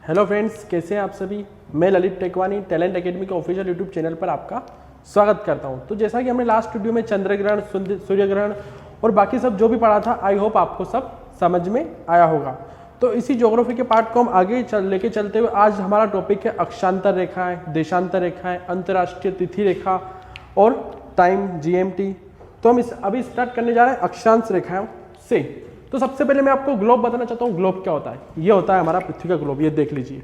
Hello friends, कैसे हैं आप सभी। मैं ललित टेकवानी टैलेंट एकेडमी के ऑफिशियल यूट्यूब चैनल पर आपका स्वागत करता हूं। तो जैसा कि हमने लास्ट वीडियो में चंद्र ग्रहण, सूर्य ग्रहण और बाकी सब जो भी पढ़ा था, आई होप आपको सब समझ में आया होगा। तो इसी ज्योग्राफी के पार्ट को हम आगे लेके चलते हुए आज हमारा टॉपिक है अक्षांतर रेखाएं, देशांतर रेखाएं, अंतर्राष्ट्रीय तिथि रेखा और टाइम GMT। तो हम अभी स्टार्ट करने जा रहे हैं अक्षांश रेखाओं से। तो सबसे पहले मैं आपको ग्लोब बताना चाहता हूँ। ग्लोब क्या होता है? ये होता है हमारा पृथ्वी का ग्लोब, ये देख लीजिए।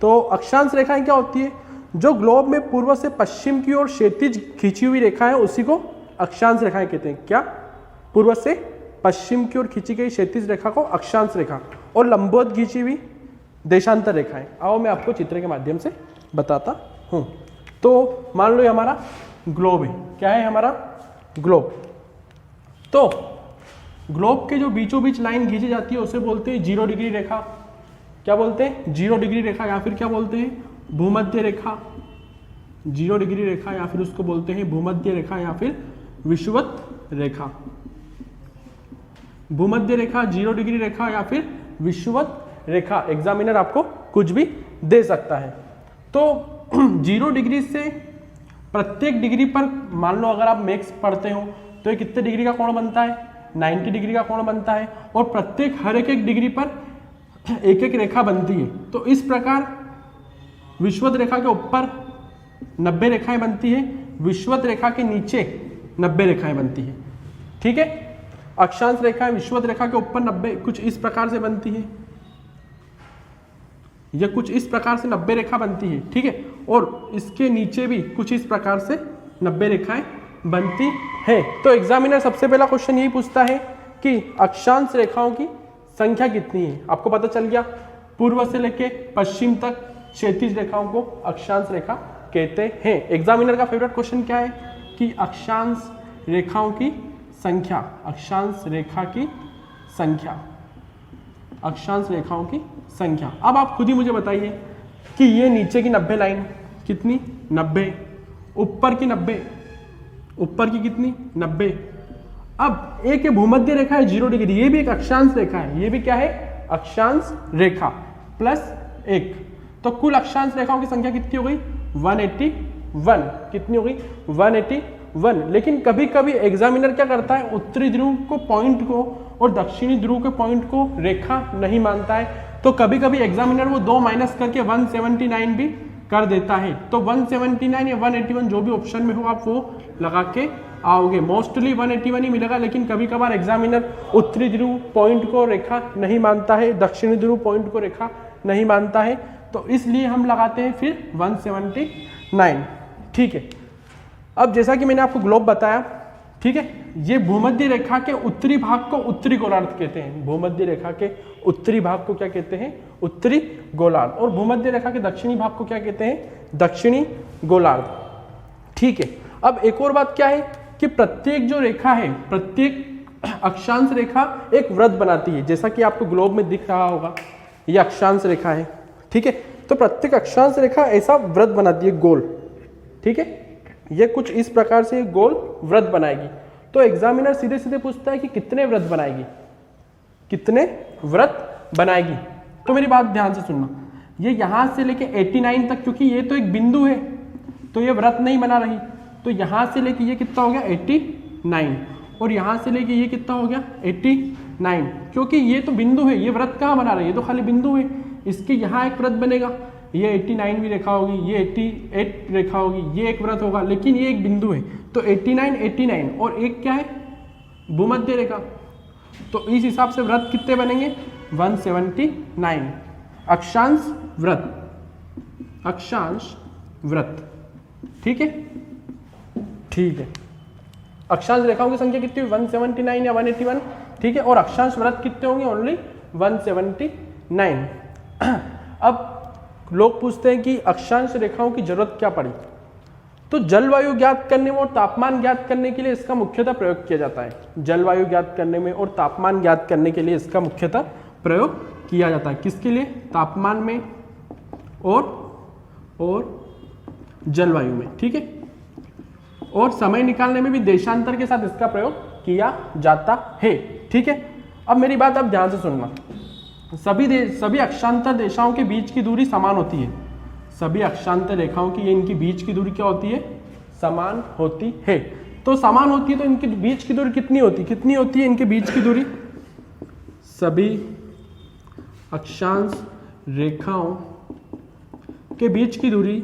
तो अक्षांश रेखाएं क्या होती है? जो ग्लोब में पूर्व से पश्चिम की ओर क्षैतिज खींची हुई रेखाएं, उसी को अक्षांश रेखाएं कहते हैं। क्या? पूर्व से पश्चिम की ओर खींची गई क्षैतिज रेखा को अक्षांश रेखा, और लंबवत खींची हुई देशांतर रेखाएं। आओ मैं आपको चित्र के माध्यम से बताता हूँ। तो मान लो ये हमारा ग्लोब है। क्या है हमारा ग्लोब? तो ग्लोब के जो बीचों बीच लाइन खींची जाती है उसे बोलते हैं 0 डिग्री रेखा। क्या बोलते हैं? 0 डिग्री रेखा, या फिर क्या बोलते हैं? भूमध्य रेखा। 0 डिग्री रेखा, या फिर उसको बोलते हैं भूमध्य रेखा, या फिर विषुवत रेखा। भूमध्य रेखा, 0 डिग्री रेखा, या फिर विषुवत रेखा। एग्जामिनर आपको कुछ भी दे सकता है। तो 0 डिग्री से प्रत्येक डिग्री पर मान लो अगर आप मैथ्स पढ़ते हो तो ये कितने डिग्री का कोण बनता है? 90 डिग्री का कोण बनता है। और प्रत्येक हर एक डिग्री पर एक एक रेखा बनती है। तो इस प्रकार विषुवत रेखा के ऊपर 90 रेखाएं बनती है, विषुवत रेखा के नीचे 90 रेखाएं बनती है। ठीक है। अक्षांश रेखाएं विषुवत रेखा के ऊपर 90 कुछ इस प्रकार से बनती है, यह कुछ इस प्रकार से 90 रेखा बनती है। ठीक है। और इसके नीचे भी कुछ इस प्रकार से 90 रेखाएं बनती है। तो एग्जामिनर सबसे पहला क्वेश्चन यही पूछता है कि अक्षांश रेखाओं की संख्या कितनी है। आपको पता चल गया, पूर्व से लेके पश्चिम तक क्षैतिज रेखाओं को अक्षांश रेखा कहते हैं। एग्जामिनर का फेवरेट क्वेश्चन क्या है कि अक्षांश रेखाओं की संख्या, अक्षांश रेखा की संख्या, अक्षांश रेखाओं की संख्या। अब आप खुद ही मुझे बताइए कि ये नीचे की 90 लाइन कितनी? 90। ऊपर की 90, ऊपर की कितनी? 90। अब एक भूमध्य रेखा है 0 डिग्री, ये भी एक अक्षांश रेखा है। ये भी क्या है? अक्षांश रेखा प्लस 1। तो कुल अक्षांश रेखाओं की संख्या कितनी हो गई? 181। कितनी हो गई? 181। लेकिन कभी कभी एग्जामिनर क्या करता है, उत्तरी ध्रुव को पॉइंट को और दक्षिणी ध्रुव के पॉइंट को रेखा नहीं मानता है। तो कभी कभी एग्जामिनर वो 2 माइनस करके 179 भी कर देता है। तो 179 या 181 जो भी ऑप्शन में हो आप वो लगा के आओगे। मोस्टली 181 ही मिलेगा, लेकिन कभी कभार एग्जामिनर उत्तरी ध्रुव पॉइंट को रेखा नहीं मानता है, दक्षिणी ध्रुव पॉइंट को रेखा नहीं मानता है, तो इसलिए हम लगाते हैं फिर 179। ठीक है। अब जैसा कि मैंने आपको ग्लोब बताया, ठीक है, ये भूमध्य रेखा के उत्तरी भाग को उत्तरी गोलार्ध कहते हैं। भूमध्य रेखा के उत्तरी भाग को क्या कहते हैं? उत्तरी गोलार्ध। और भूमध्य रेखा के दक्षिणी भाग को क्या कहते हैं? दक्षिणी गोलार्ध। ठीक है। अब एक और बात क्या है कि प्रत्येक जो रेखा है, प्रत्येक अक्षांश रेखा एक वृत्त बनाती है। जैसा कि आपको ग्लोब में दिख रहा होगा, ये अक्षांश रेखा है। ठीक है। तो प्रत्येक अक्षांश रेखा ऐसा वृत्त बनाती है, गोल। ठीक है। ये कुछ इस प्रकार से गोल वृत्त बनाएगी। तो एग्जामिनर सीधे सीधे पूछता है कि कितने वृत्त बनाएगी, कितने वृत्त बनाएगी। तो मेरी बात ध्यान से सुनना, ये यहां से लेके 89 तक, क्योंकि ये तो एक बिंदु है तो ये वृत्त नहीं बना रही। तो यहां से लेके ये कितना हो गया? 89। और यहां से लेके ये कितना हो गया? 89। क्योंकि ये तो बिंदु है, ये वृत्त कहां बना रही है? ये तो खाली बिंदु है। इसके यहाँ एक वृत्त बनेगा, ये 89 भी रेखा होगी, ये 88 रेखा होगी, ये एक वृत्त होगा, लेकिन ये एक बिंदु है। तो 89 और एक क्या है? भूमध्य रेखा। तो इस हिसाब से वृत्त कितने बनेंगे? 179 अक्षांश वृत्त, अक्षांश वृत्त। ठीक है। ठीक है। अक्षांश रेखाओं की संख्या कितनी हुई? 179 या 181। ठीक है। और अक्षांश वृत्त कितने होंगे? ओनली 179। अब लोग पूछते हैं कि अक्षांश रेखाओं की जरूरत क्या पड़ी? तो जलवायु ज्ञात करने में और तापमान ज्ञात करने के लिए इसका मुख्यतः प्रयोग किया जाता है। जलवायु ज्ञात करने में और तापमान ज्ञात करने के लिए इसका मुख्यतः प्रयोग किया जाता है। किसके लिए? तापमान में और जलवायु में। ठीक है। और समय निकालने में भी देशांतर के साथ इसका प्रयोग किया जाता है। ठीक है। अब मेरी बात आप ध्यान से सुनना। सभी अक्षांतर रेखाओं के बीच की दूरी समान होती है। सभी अक्षांतर रेखाओं की इनकी बीच की दूरी क्या होती है? समान होती है। तो समान होती है तो इनके बीच की दूरी कितनी होती है इनके बीच की दूरी? सभी अक्षांश रेखाओं के बीच की दूरी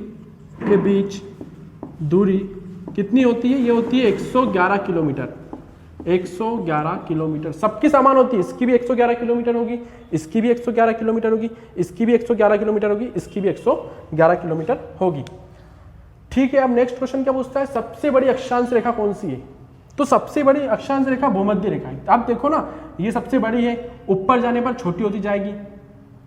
कितनी होती है? ये होती है 111 किलोमीटर। 111 किलोमीटर सबकी समान होती है। इसकी भी 111 किलोमीटर होगी, इसकी भी 111 किलोमीटर होगी, इसकी भी 111 किलोमीटर होगी, इसकी भी 111 किलोमीटर होगी। ठीक है, अब नेक्स्ट क्वेश्चन क्या पूछता है? सबसे बड़ी अक्षांश रेखा कौन सी है? तो सबसे बड़ी अक्षांश रेखा भूमध्य रेखा है। आप देखो ना, ये सबसे बड़ी है, ऊपर जाने पर छोटी होती जाएगी,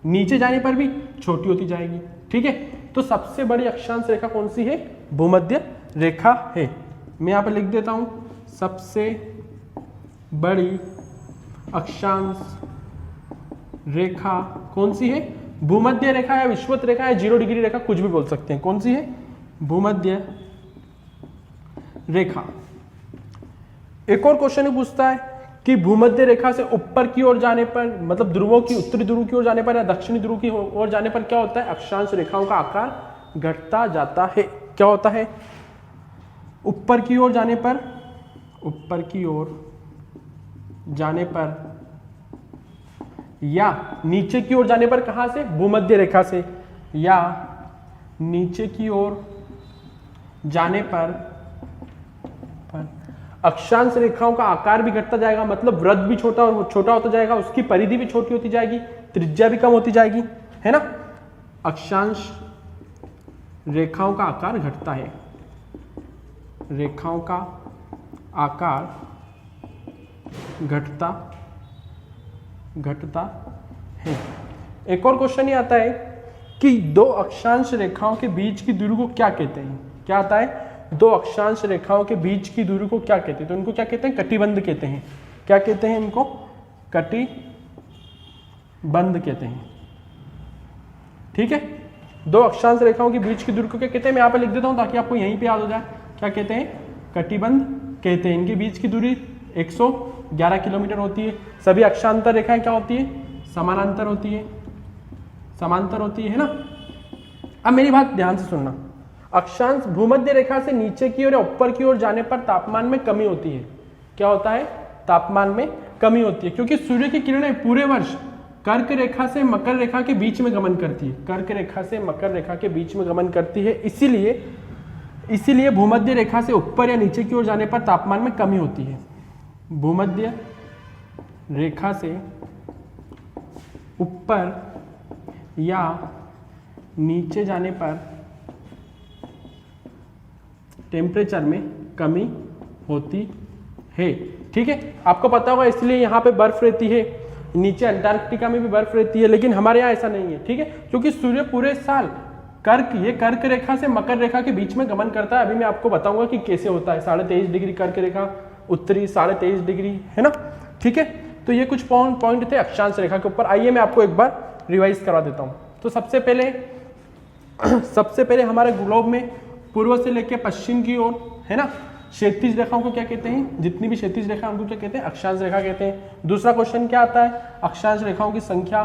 नीचे जाने पर भी छोटी होती जाएगी। ठीक है, तो सबसे बड़ी अक्षांश रेखा कौन सी है? भूमध्य रेखा है। मैं यहाँ पर लिख देता हूं, सबसे बड़ी अक्षांश रेखा कौन सी है? भूमध्य रेखा या विषुवत रेखा या 0 डिग्री रेखा, कुछ भी बोल सकते हैं। कौन सी है? भूमध्य रेखा। एक और क्वेश्चन पूछता है कि भूमध्य रेखा से ऊपर की ओर जाने पर, मतलब ध्रुवों की, उत्तरी ध्रुव की ओर जाने पर या दक्षिणी ध्रुव की ओर जाने पर क्या होता है? अक्षांश रेखाओं का आकार घटता जाता है। क्या होता है? ऊपर की ओर जाने पर, ऊपर की ओर जाने पर या नीचे की ओर जाने पर, कहां से? भूमध्य रेखा से। या नीचे की ओर जाने पर अक्षांश रेखाओं का आकार भी घटता जाएगा, मतलब वृत्त भी छोटा होता जाएगा, उसकी परिधि भी छोटी होती जाएगी, त्रिज्या भी कम होती जाएगी, है ना। अक्षांश रेखाओं का आकार घटता है, रेखाओं का आकार घटता है। एक और क्वेश्चन ये आता है कि दो अक्षांश रेखाओं के बीच की दूरी को क्या कहते हैं? क्या आता है? दो अक्षांश रेखाओं के बीच की दूरी को क्या कहते हैं? तो इनको क्या कहते हैं? कटिबंध कहते हैं। क्या कहते हैं इनको? कटिबंध कहते हैं। ठीक है, दो अक्षांश रेखाओं के बीच की दूरी को क्या कहते हैं? मैं यहाँ पे लिख देता हूं ताकि आपको यहीं पे याद हो जाए। क्या कहते हैं? कटिबंध कहते हैं। इनके बीच की दूरी 111 किलोमीटर होती है। सभी अक्षांतर रेखाएं क्या होती है? समानांतर होती है, समांतर होती है ना। अब मेरी बात ध्यान से सुनना। अक्षांश भूमध्य रेखा से नीचे की ओर या ऊपर की ओर जाने पर तापमान में कमी होती है। क्या होता है? तापमान में कमी होती है, क्योंकि सूर्य की किरणें पूरे वर्ष कर्क रेखा से मकर रेखा के बीच में गमन करती है। कर्क रेखा से मकर रेखा के बीच में गमन करती है, इसीलिए भूमध्य रेखा से ऊपर या नीचे की ओर जाने पर तापमान में कमी होती है। भूमध्य रेखा से ऊपर या नीचे जाने पर टेम्परेचर में कमी होती है। ठीक है, आपको पता होगा, इसलिए यहाँ पे बर्फ रहती है, नीचे अंटार्कटिका में भी बर्फ रहती है, लेकिन हमारे यहाँ ऐसा नहीं है। ठीक है, क्योंकि सूर्य पूरे साल कर्क रेखा से मकर रेखा के बीच में गमन करता है। अभी मैं आपको बताऊंगा कि कैसे होता है। 23.5 डिग्री कर्क रेखा, उत्तरी 23.5 डिग्री, है ना। ठीक है, तो ये कुछ पॉइंट थे अक्षांश रेखा के ऊपर। आइए मैं आपको एक बार रिवाइज करवा देता हूँ। तो सबसे पहले हमारे ग्लोब में पूर्व से लेकर पश्चिम की ओर, है ना, क्षैतिज रेखाओं को क्या कहते हैं? जितनी भी क्षैतिज रेखा उनको क्या कहते हैं? अक्षांश रेखा कहते हैं। दूसरा क्वेश्चन क्या आता है? अक्षांश रेखाओं की संख्या।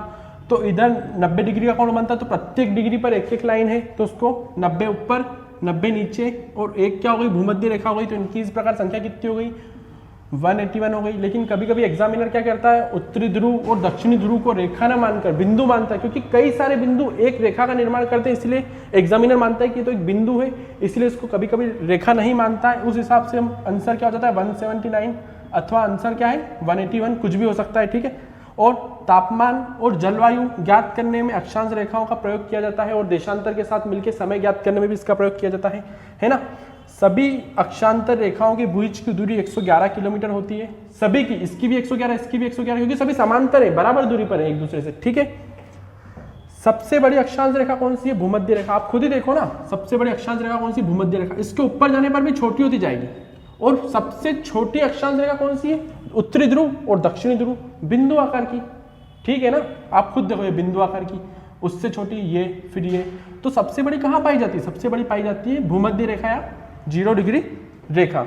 तो इधर 90 डिग्री का कोण बनता है, तो प्रत्येक डिग्री पर एक एक लाइन है, तो उसको 90 ऊपर 90 नीचे और एक क्या हो गई? भूमध्य रेखा हो गई। तो इनकी इस प्रकार संख्या कितनी हो गई? 181 हो गई। लेकिन कभी कभी एग्जामिनर क्या करता है? उत्तरी ध्रुव और दक्षिणी ध्रुव को रेखा ना मानकर बिंदु मानता है, क्योंकि कई सारे बिंदु एक रेखा का निर्माण करते हैं, इसलिए एग्जामिनर मानता है कि तो एक बिंदु है, इसलिए इसको कभी कभी रेखा नहीं मानता है। उस हिसाब से हम आंसर क्या हो जाता है? 179 अथवा आंसर क्या है? 181, कुछ भी हो सकता है। ठीक है, और तापमान और जलवायु ज्ञात करने में अक्षांश रेखाओं का प्रयोग किया जाता है, और देशांतर के साथ मिलकर समय ज्ञात करने में भी इसका प्रयोग किया जाता है ना। सभी अक्षांतर रेखाओं की बीच की दूरी 111 किलोमीटर होती है। सभी की, इसकी भी 111, इसकी भी 111, क्योंकि सभी समांतर है, बराबर दूरी पर है एक दूसरे से। ठीक है, सबसे बड़ी अक्षांश रेखा कौन सी है? भूमध्य रेखा। आप खुद ही देखो ना, सबसे बड़ी अक्षांश रेखा कौन सी? भूमध्य रेखा। इसके ऊपर जाने पर भी छोटी होती जाएगी। और सबसे छोटी अक्षांश रेखा कौन सी है? उत्तरी ध्रुव और दक्षिणी ध्रुव, बिंदु आकार की। ठीक है ना, आप खुद देखो, ये बिंदु आकार की, उससे छोटी ये, फिर ये। तो सबसे बड़ी कहाँ पाई जाती है? सबसे बड़ी पाई जाती है भूमध्य रेखा या 0 डिग्री रेखा।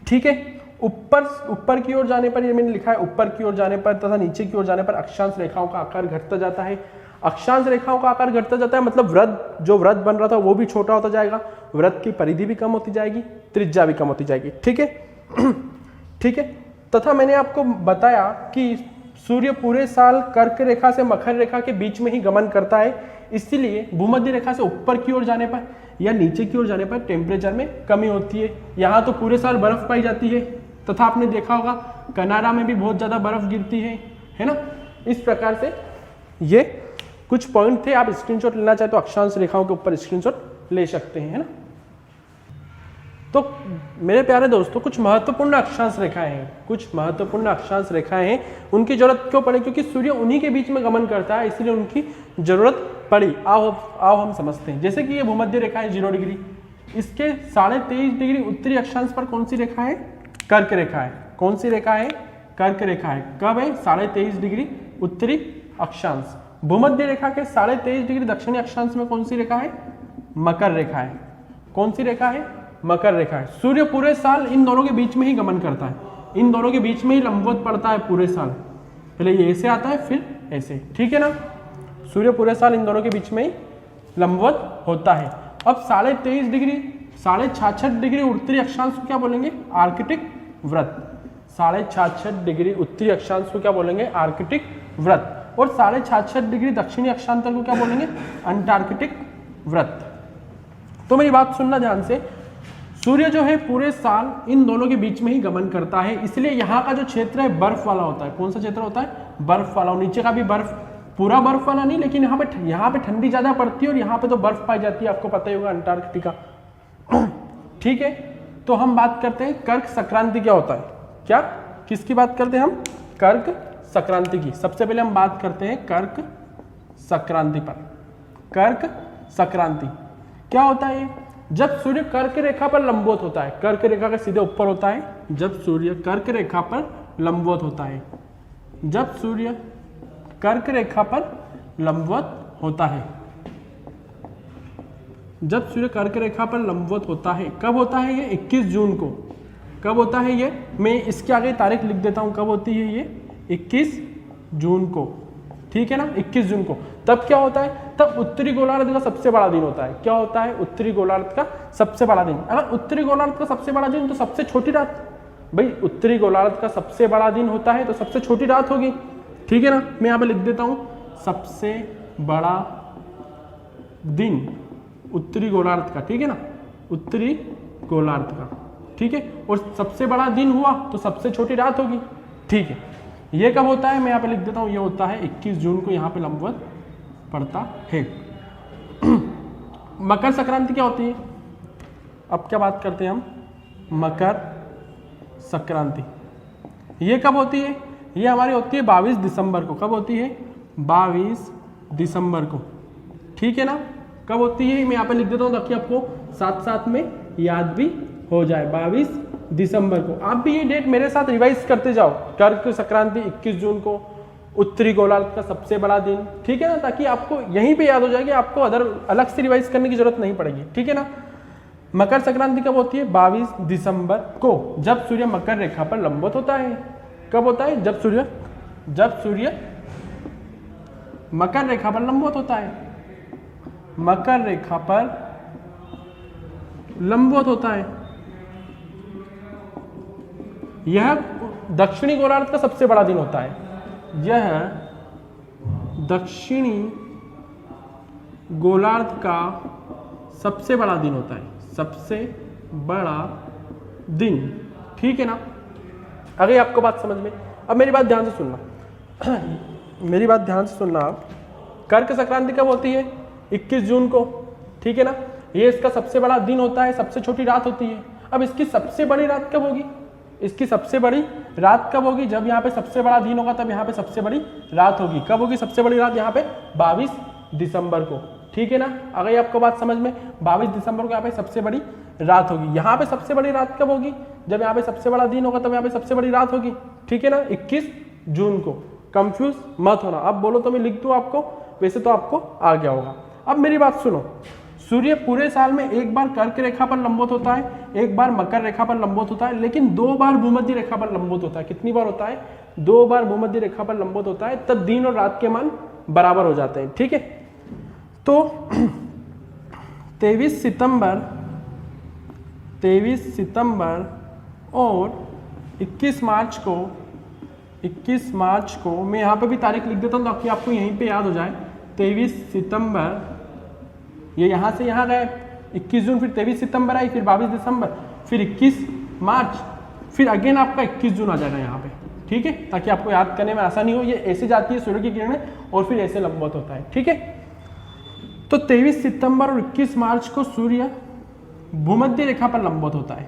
ठीक है, ऊपर की ओर जाने पर, ये मैंने लिखा है ऊपर की ओर जाने पर तथा नीचे की ओर जाने पर अक्षांश रेखाओं का आकार घटता जाता है। अक्षांश रेखाओं का आकार घटता जाता है मतलब जो वृत्त बन रहा था वो भी छोटा होता जाएगा, वृत्त की परिधि भी कम होती जाएगी, त्रिज्या भी कम होती जाएगी। ठीक है ठीक है। तथा मैंने आपको बताया कि सूर्य पूरे साल कर्क रेखा से मकर रेखा के बीच में ही गमन करता है, इसीलिए भूमध्य रेखा से ऊपर की ओर जाने पर या नीचे की ओर जाने पर टेम्परेचर में कमी होती है। यहाँ तो पूरे साल बर्फ पाई जाती है तथा आपने देखा होगा कनाडा में भी बहुत ज़्यादा बर्फ गिरती है ना। इस प्रकार से ये कुछ पॉइंट थे, आप स्क्रीनशॉट लेना चाहे तो अक्षांश रेखाओं के ऊपर स्क्रीनशॉट ले सकते हैं, है ना। तो मेरे प्यारे दोस्तों कुछ महत्वपूर्ण अक्षांश रेखाएं हैं, कुछ महत्वपूर्ण अक्षांश रेखाएं हैं, उनकी जरूरत क्यों पड़ी? क्योंकि सूर्य उन्हीं के बीच में गमन करता है, इसलिए उनकी जरूरत पड़ी। आओ हम समझते हैं। जैसे कि ये भूमध्य रेखा है 0 डिग्री, इसके 23.5 डिग्री उत्तरी अक्षांश पर कौन सी रेखा है? कर्क रेखा है। कौन सी रेखा है? कर्क रेखा है। कब है? 23.5 डिग्री उत्तरी अक्षांश। भूमध्य रेखा के 23.5 डिग्री दक्षिणी अक्षांश में कौन सी रेखा है? मकर रेखा है। कौन सी रेखा है? मकर रेखा है। सूर्य पूरे साल इन दोनों के बीच में ही गमन करता है, इन दोनों के बीच में ही लंबवत पड़ता है पूरे साल। पहले ये ऐसे आता है फिर ऐसे, ठीक है ना। सूर्य पूरे साल इन दोनों के बीच में ही लंबवत होता है। अब 23.5 डिग्री 66.5 डिग्री उत्तरी अक्षांश को क्या बोलेंगे? आर्कटिक वृत्त। 66.5 डिग्री उत्तरी अक्षांश को क्या बोलेंगे? आर्कटिक वृत्त। और 66.5 डिग्री दक्षिणी अक्षांतर को क्या बोलेंगे? अंटार्कटिक वृत्त। तो मेरी बात सुनना ध्यान से, सूर्य जो है पूरे साल इन दोनों के बीच में ही गमन करता है, इसलिए यहाँ का जो क्षेत्र है बर्फ वाला होता है। कौन सा क्षेत्र होता है? बर्फ वाला। नीचे का भी बर्फ, पूरा बर्फ वाला नहीं, लेकिन यहाँ पे ठंडी ज्यादा पड़ती है और यहाँ पे तो बर्फ पाई जाती है, आपको पता ही होगा, अंटार्कटिका। ठीक है, तो हम बात करते हैं कर्क संक्रांति क्या होता है। क्या किसकी बात करते हैं हम? कर्क संक्रांति की। सबसे पहले हम बात करते हैं कर्क संक्रांति पर। कर्क संक्रांति क्या होता है? जब सूर्य कर्क रेखा पर लंबवत होता है, कर्क रेखा के सीधे ऊपर होता है, जब सूर्य कर्क रेखा पर लंबवत होता है, जब सूर्य कर्क रेखा पर लंबवत होता है, जब सूर्य कर्क रेखा पर लंबवत होता है, कब होता है ये? 21 जून को। कब होता है ये? मैं इसके आगे तारीख लिख देता हूं, कब होती है ये? 21 जून को, ठीक है ना, 21 जून को। तब क्या होता है? तब उत्तरी गोलार्ध का सबसे बड़ा दिन होता है। क्या होता है? उत्तरी गोलार्ध का सबसे बड़ा दिन। अगर उत्तरी गोलार्ध का सबसे बड़ा दिन तो सबसे छोटी रात, भाई उत्तरी गोलार्ध का सबसे बड़ा दिन होता है तो सबसे छोटी रात होगी, ठीक है ना। मैं यहाँ पे लिख देता हूं, सबसे बड़ा दिन उत्तरी गोलार्ध का, ठीक है ना, उत्तरी गोलार्ध का, ठीक है। और सबसे बड़ा दिन हुआ तो सबसे छोटी रात होगी, ठीक है। ये कब होता है? मैं यहाँ पे लिख देता हूँ, ये होता है 21 जून को, यहाँ पे लंबवत पड़ता है। मकर संक्रांति क्या होती है? अब क्या बात करते हैं हम? मकर संक्रांति ये कब होती है? ये हमारी होती है 22 दिसंबर को। कब होती है? 22 दिसंबर को, ठीक है ना। कब होती है? मैं यहाँ पे लिख देता हूँ ताकि आपको साथ साथ में याद भी हो जाए। 22 दिसंबर को। आप भी ये डेट मेरे साथ रिवाइज करते जाओ। कर्क संक्रांति 21 जून को, उत्तरी गोलार्ध का सबसे बड़ा दिन, ठीक है ना, ताकि आपको यहीं पे याद हो जाएगी, आपको अलग से रिवाइज करने की जरूरत नहीं पड़ेगी, ठीक है ना। मकर संक्रांति कब होती है? 22 दिसंबर को, जब सूर्य मकर रेखा पर लंबवत होता है। कब होता है? जब सूर्य मकर रेखा पर लंबवत होता है, मकर रेखा पर लंबवत होता है। यह दक्षिणी गोलार्ध का सबसे बड़ा दिन होता है। यह दक्षिणी गोलार्ध का सबसे बड़ा दिन होता है, सबसे बड़ा दिन, ठीक है ना। आ गई आपको बात समझ में? अब मेरी बात ध्यान से सुनना मेरी बात ध्यान से सुनना आप। कर्क संक्रांति कब होती है? 21 जून को, ठीक है ना। ये इसका सबसे बड़ा दिन होता है, सबसे छोटी रात होती है। अब इसकी सबसे बड़ी रात कब होगी? इसकी सबसे बड़ी रात कब होगी? जब यहाँ पे सबसे बड़ा दिन होगा तब यहाँ पे सबसे बड़ी रात होगी। कब होगी सबसे बड़ी रात? यहाँ पे 22 दिसंबर को, ठीक है ना। आ गई आपको बात समझ में? 22 दिसंबर को यहाँ पे सबसे बड़ी रात होगी। यहाँ पे सबसे बड़ी रात कब होगी? जब यहाँ पे सबसे बड़ा दिन होगा तब यहाँ पे सबसे बड़ी रात होगी, ठीक है ना, 21 जून को। कंफ्यूज मत होना। अब बोलो तो मैं लिख दूं आपको, वैसे तो आपको आ गया होगा। अब मेरी बात सुनो, सूर्य पूरे साल में एक बार कर्क रेखा पर लंबवत होता है, एक बार मकर रेखा पर लंबवत होता है, लेकिन 2 बार भूमध्य रेखा पर लंबवत होता है। कितनी बार होता है? 2 बार भूमध्य रेखा पर लंबवत होता है, तब दिन और रात के मान बराबर हो जाते हैं। ठीक है, तो 23 सितंबर और 21 मार्च को मैं यहाँ पे भी तारीख लिख देता हूँ ताकि आपको यहीं पे याद हो जाए। 23 सितंबर, ये यहाँ से यहाँ गए, 21 जून, फिर 23 सितंबर आई, फिर 22 दिसंबर, फिर 21 मार्च, फिर अगेन आपका 21 जून आ जाएगा यहाँ पे। ठीक है, ताकि आपको याद करने में आसानी हो। ये ऐसे जाती है सूर्य की किरणें और फिर ऐसे लंबवत होता है। ठीक है, तो 23 सितंबर और 21 मार्च को सूर्य भूमध्य रेखा पर लंबवत होता है,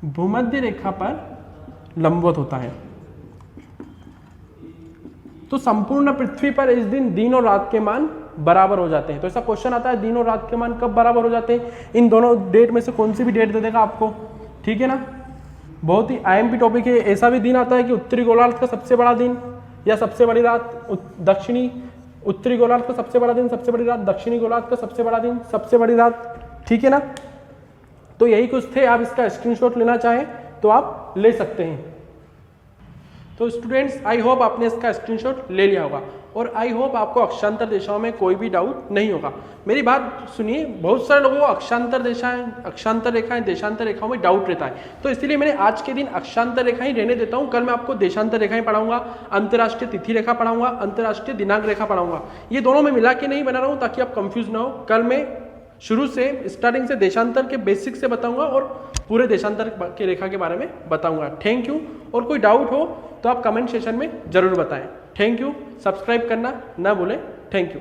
भूमध्य रेखा पर लंबवत होता है। तो संपूर्ण पृथ्वी पर इस दिन और रात के मान बराबर हो जाते हैं। तो ऐसा क्वेश्चन आता है, दिन और रात के मान कब बराबर हो जाते हैं? इन दोनों डेट में से कौन सी भी डेट दे देगा आपको। ठीक है ना, बहुत ही आईएमपी टॉपिक है। ऐसा भी दिन आता है कि उत्तरी गोलार्ध का सबसे बड़ा दिन या सबसे बड़ी रात, उत्तरी गोलार्ध का सबसे बड़ा दिन, सबसे बड़ी रात, दक्षिणी गोलार्ध का सबसे बड़ा दिन, सबसे बड़ी रात। ठीक है ना, तो यही कुछ थे। आप इसका स्क्रीनशॉट लेना चाहें तो आप ले सकते हैं। तो स्टूडेंट्स, आई होप आपने इसका स्क्रीनशॉट ले लिया होगा और आई होप आपको अक्षांतर दिशाओं में कोई भी डाउट नहीं होगा। मेरी बात सुनिए, बहुत सारे लोगों को अक्षांतर रेखाएं, देशांतर रेखाओं में डाउट रहता है, तो इसलिए मैंने आज के दिन अक्षांतर रेखा ही रहने देता हूं। कल मैं आपको देशांतर रेखाएं पढ़ाऊंगा, अंतर्राष्ट्रीय तिथि रेखा पढ़ाऊंगा, अंतर्राष्ट्रीय दिनांक रेखा पढ़ाऊंगा। ये दोनों में मिला के नहीं बना रहा हूं ताकि आप कंफ्यूज ना हो। कल मैं शुरू से स्टार्टिंग से देशांतर के बेसिक से बताऊंगा और पूरे देशांतर के रेखा के बारे में बताऊंगा। Thank you. और कोई डाउट हो तो आप कमेंट सेशन में जरूर बताएं। Thank you. सब्सक्राइब करना ना भूलें। Thank you.